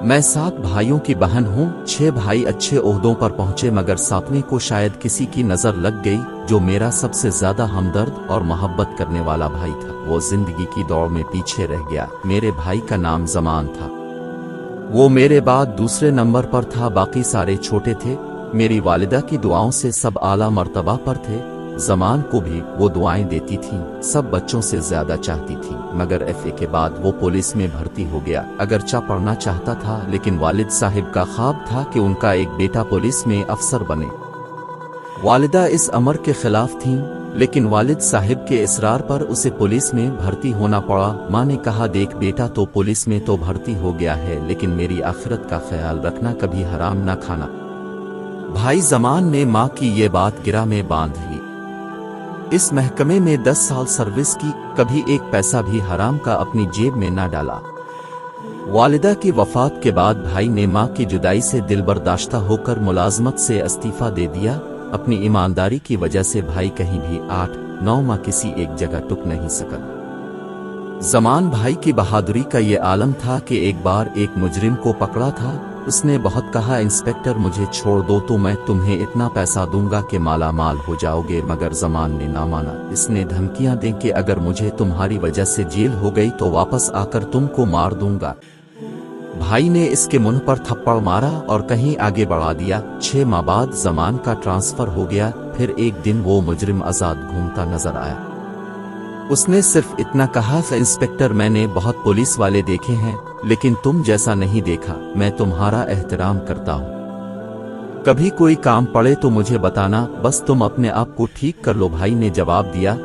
मैं 7 भाइयों की बहन हूँ। 6 भाई अच्छे ओहदों पर पहुँचे मगर 7वें को शायद किसी की नज़र लग गई, जो मेरा सबसे ज्यादा हमदर्द और मोहब्बत करने वाला भाई था। वो जिंदगी की दौड़ में पीछे रह गया। मेरे भाई का नाम जमान था। वो मेरे बाद दूसरे नंबर पर था, बाकी सारे छोटे थे। मेरी वालिदा की दुआओं से सब आला मर्तबा पर थे। जमान को भी वो दुआएं देती थीं, सब बच्चों से ज्यादा चाहती थी। मगर एफए के बाद वो पुलिस में भर्ती हो गया। अगरचा पढ़ना चाहता था, लेकिन वालिद साहिब का ख्वाब था कि उनका एक बेटा पुलिस में अफसर बने। वालिदा इस अमर के खिलाफ थीं, लेकिन वालिद साहिब के इसरार पर उसे पुलिस में भर्ती होना पड़ा। माँ ने कहा, देख बेटा, तो पुलिस में तो भर्ती हो गया है, लेकिन मेरी आखिरत का ख्याल रखना, कभी हराम ना खाना। भाई जमान ने माँ की ये बात गिरा में बांध ली। इस महकमे में 10 साल सर्विस की, कभी एक पैसा भी हराम का अपनी जेब में ना डाला। वालिदा की वफात के बाद भाई ने माँ की जुदाई से दिल बर्दाश्ता होकर मुलाजमत से इस्तीफा दे दिया। अपनी ईमानदारी की वजह से भाई कहीं भी 8-9 माह किसी एक जगह टुक नहीं सका। जमान भाई की बहादुरी का ये आलम था कि एक बार एक मुजरिम को पकड़ा था। उसने बहुत कहा, इंस्पेक्टर मुझे छोड़ दो तो मैं तुम्हें इतना पैसा दूंगा कि माला माल हो जाओगे, मगर जमान ने ना माना। इसने धमकियां दी कि अगर मुझे तुम्हारी वजह से जेल हो गई तो वापस आकर तुमको मार दूंगा। भाई ने इसके मुंह पर थप्पड़ मारा और कहीं आगे बढ़ा दिया। 6 माह बाद जमान का ट्रांसफर हो गया। फिर एक दिन वो मुजरिम आजाद घूमता नजर आया। उसने सिर्फ इतना कहा, इंस्पेक्टर मैंने बहुत पुलिस वाले देखे हैं, लेकिन तुम जैसा नहीं देखा। मैं तुम्हारा एहतराम करता हूँ, कभी कोई काम पड़े तो मुझे बताना, बस तुम अपने आप को ठीक कर लो। भाई ने जवाब दिया।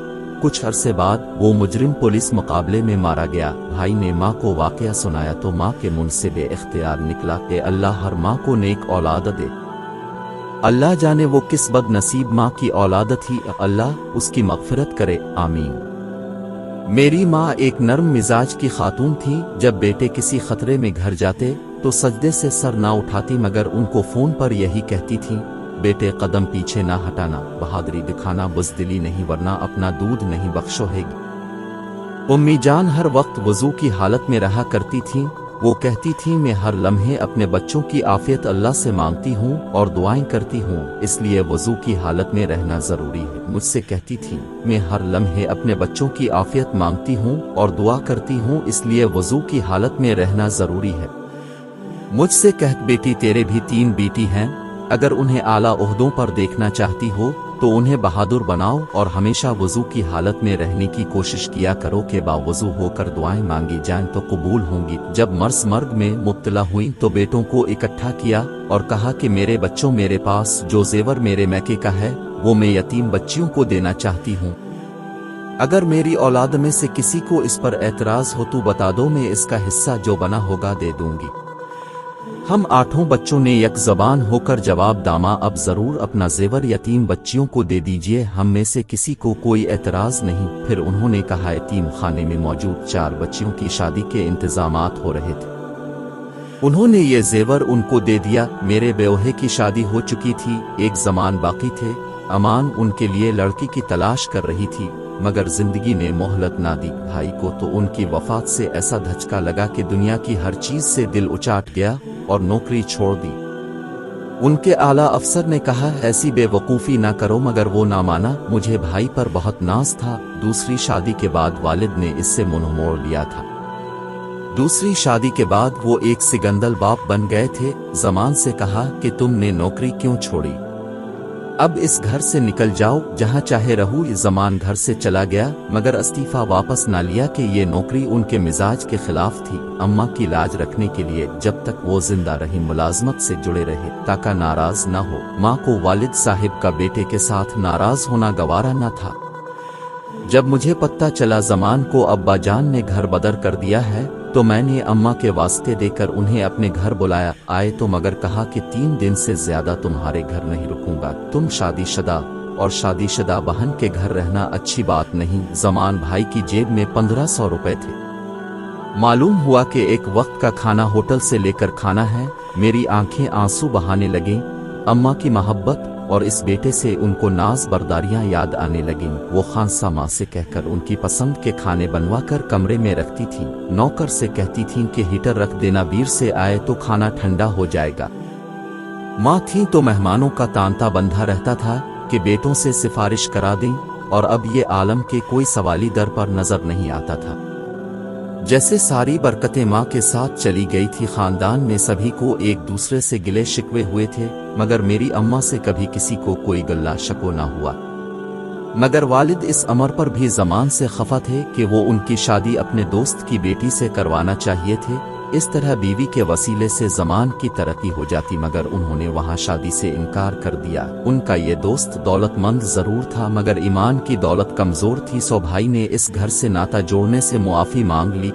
कुछ अरसे बाद वो मुजरिम पुलिस मुकाबले में मारा गया। भाई ने माँ को वाकया सुनाया तो माँ के मुंह से बेइख्तियार निकला, ए अल्लाह हर माँ को नेक औलाद दे। अल्लाह जाने वो किस बदनसीब माँ की औलाद थी, अल्लाह उसकी मगफिरत करे, आमीन। मेरी माँ एक नर्म मिजाज की खातून थी। जब बेटे किसी खतरे में घर जाते तो सजदे से सर ना उठाती, मगर उनको फोन पर यही कहती थी, बेटे कदम पीछे ना हटाना, बहादुरी दिखाना, बुज़दिली नहीं, वरना अपना दूध नहीं बख्शोहेगी। उम्मी जान हर वक्त वजू की हालत में रहा करती थीं। वो कहती थीं, मैं हर लम्हे अपने बच्चों की आफियत अल्लाह से मांगती हूँ और दुआएं करती हूँ, इसलिए वजू की हालत में रहना जरूरी है। मुझसे कहती थीं, मैं हर लम्हे अपने बच्चों की आफियत मांगती हूँ और दुआ करती हूँ, इसलिए वजू की हालत में रहना जरूरी है। मुझसे कह, बेटी तेरे भी 3 बेटी हैं, अगर उन्हें आला ओहदों पर देखना चाहती हो तो उन्हें बहादुर बनाओ और हमेशा वजू की हालत में रहने की कोशिश किया करो कि बावजू होकर दुआएं मांगी जाएं तो कबूल होंगी। जब मर्ग में मुब्तला हुई तो बेटों को इकट्ठा किया और कहा कि मेरे बच्चों, मेरे पास जो जेवर मेरे मैके का है वो मैं यतीम बच्चियों को देना चाहती हूँ। अगर मेरी औलाद में से किसी को इस पर एतराज हो तो बता दो, मैं इसका हिस्सा जो बना होगा दे दूंगी। हम 8 बच्चों ने एक ज़बान होकर जवाब दामा, अब जरूर अपना जेवर यतीम बच्चियों को दे दीजिए, हम में से किसी को कोई एतराज नहीं। फिर उन्होंने कहा, यतीम खाने में मौजूद 4 बच्चियों की शादी के इंतजामात हो रहे थे, उन्होंने ये जेवर उनको दे दिया। मेरे बेओहे की शादी हो चुकी थी, एक जमान बाकी थे। अमान उनके लिए लड़की की तलाश कर रही थी, मगर जिंदगी ने मोहलत ना दी। भाई को तो उनकी वफात से ऐसा धचका लगा कि दुनिया की हर चीज से दिल उचाट गया और नौकरी छोड़ दी। उनके आला अफसर ने कहा, ऐसी बेवकूफ़ी ना करो, मगर वो ना माना। मुझे भाई पर बहुत नाज था। दूसरी शादी के बाद वालिद ने इससे मुंह मोड़ लिया था। दूसरी शादी के बाद वो एक सिगंदल बाप बन गए थे। जमान से कहा कि तुमने नौकरी क्यों छोड़ी, अब इस घर से निकल जाओ, जहां चाहे रहो। जमान घर से चला गया, मगर इस्तीफा वापस ना लिया कि ये नौकरी उनके मिजाज के खिलाफ थी। अम्मा की लाज रखने के लिए जब तक वो जिंदा रही मुलाजमत से जुड़े रहे ताकि नाराज न हो। माँ को वालिद साहिब का बेटे के साथ नाराज होना गवारा न था। जब मुझे पता चला जमान को अब्बा जान ने घर बदर कर दिया है तो मैंने अम्मा के वास्ते देकर उन्हें अपने घर बुलाया। आए तो मगर कहा कि 3 दिन से ज्यादा तुम्हारे घर नहीं रुकूंगा। तुम शादीशुदा और शादीशुदा बहन के घर रहना अच्छी बात नहीं। जमान भाई की जेब में 1500 रुपए थे। मालूम हुआ कि एक वक्त का खाना होटल से लेकर खाना है। मेरी आंखें आंसू बहाने लगीं। अम्मा की मोहब्बत اور اس بیٹے سے ان کو ناز برداریاں یاد آنے لگیں۔ وہ خانسا ماں سے کہہ کر ان کی پسند کے کھانے بنوا کر کمرے میں رکھتی تھیں، نوکر سے کہتی تھیں کہ ہیٹر رکھ دینا، بیر سے آئے تو کھانا ٹھنڈا ہو جائے گا۔ ماں تھیں تو مہمانوں کا تانتا بندھا رہتا تھا کہ بیٹوں سے سفارش کرا دیں، اور اب یہ عالم کے کوئی سوالی در پر نظر نہیں آتا تھا۔ جیسے ساری برکتیں ماں کے ساتھ چلی گئی تھی، خاندان میں سبھی کو ایک دوسرے سے گلے شکوے ہوئے تھے، مگر میری اماں سے کبھی کسی کو کوئی گلہ شکو نہ ہوا۔ مگر والد اس امر پر بھی زمان سے خفا تھے کہ وہ ان کی شادی اپنے دوست کی بیٹی سے کروانا چاہیے تھے، اس طرح بیوی کے وسیلے سے زمان کی ترقی ہو جاتی، مگر انہوں نے وہاں شادی سے انکار کر دیا۔ ان کا یہ دوست دولت مند ضرور تھا مگر ایمان کی دولت کمزور تھی، سو بھائی نے اس گھر سے ناتا جوڑنے سے معافی مانگ لی،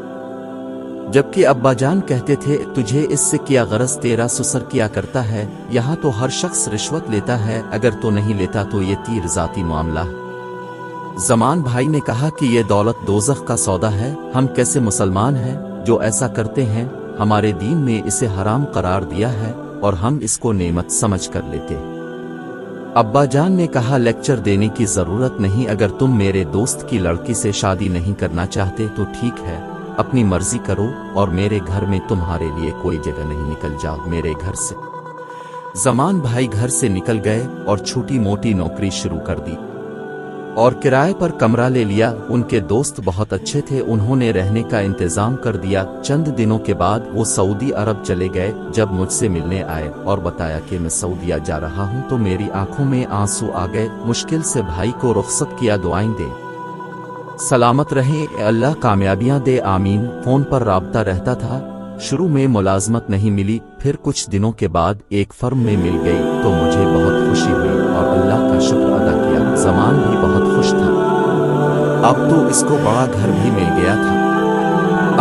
جبکہ ابا جان کہتے تھے تجھے اس سے کیا غرض، تیرا سسر کیا کرتا ہے، یہاں تو ہر شخص رشوت لیتا ہے، اگر تو نہیں لیتا تو یہ تیر ذاتی معاملہ۔ زمان بھائی نے کہا کہ یہ دولت دوزخ کا سودا ہے، ہم کیسے مسلمان ہیں جو ایسا کرتے ہیں، ہمارے دین نے اسے حرام قرار دیا ہے اور ہم اس کو نعمت سمجھ کر لیتے ہیں۔ ابا جان نے کہا لیکچر دینے کی ضرورت نہیں، اگر تم میرے دوست کی لڑکی سے شادی نہیں کرنا چاہتے تو ٹھیک ہے، اپنی مرضی کرو، اور میرے گھر میں تمہارے لیے کوئی جگہ نہیں، نکل جاؤ میرے گھر سے۔ زمان بھائی گھر سے نکل گئے اور چھوٹی موٹی نوکری شروع کر دی اور کرائے پر کمرہ لے لیا۔ ان کے دوست بہت اچھے تھے، انہوں نے رہنے کا انتظام کر دیا۔ چند دنوں کے بعد وہ سعودی عرب چلے گئے۔ جب مجھ سے ملنے آئے اور بتایا کہ میں سعودیہ جا رہا ہوں تو میری آنکھوں میں آنسو آ گئے، مشکل سے بھائی کو رخصت کیا، دعائیں دیں سلامت رہیں، اے اللہ کامیابیاں دے، آمین۔ فون پر رابطہ رہتا تھا، شروع میں ملازمت نہیں ملی، پھر کچھ دنوں کے بعد ایک فرم میں مل گئی تو مجھے بہت خوشی ہوئی اور اللہ کا شکر ادا کیا۔ زمان بھی بہت خوش تھا، اب تو اس کو بڑا گھر بھی مل گیا تھا۔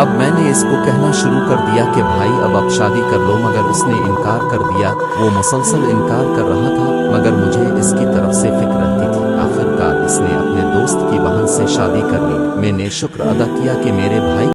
اب میں نے اس کو کہنا شروع کر دیا کہ بھائی اب شادی کر لو، مگر اس نے انکار کر دیا۔ وہ مسلسل انکار کر رہا تھا مگر مجھے اس کی طرف سے فکر رہتی تھی۔ آخر کار اس نے اپنے دوست کی بہن سے شادی کر لی۔ میں نے شکر ادا کیا کہ میرے بھائی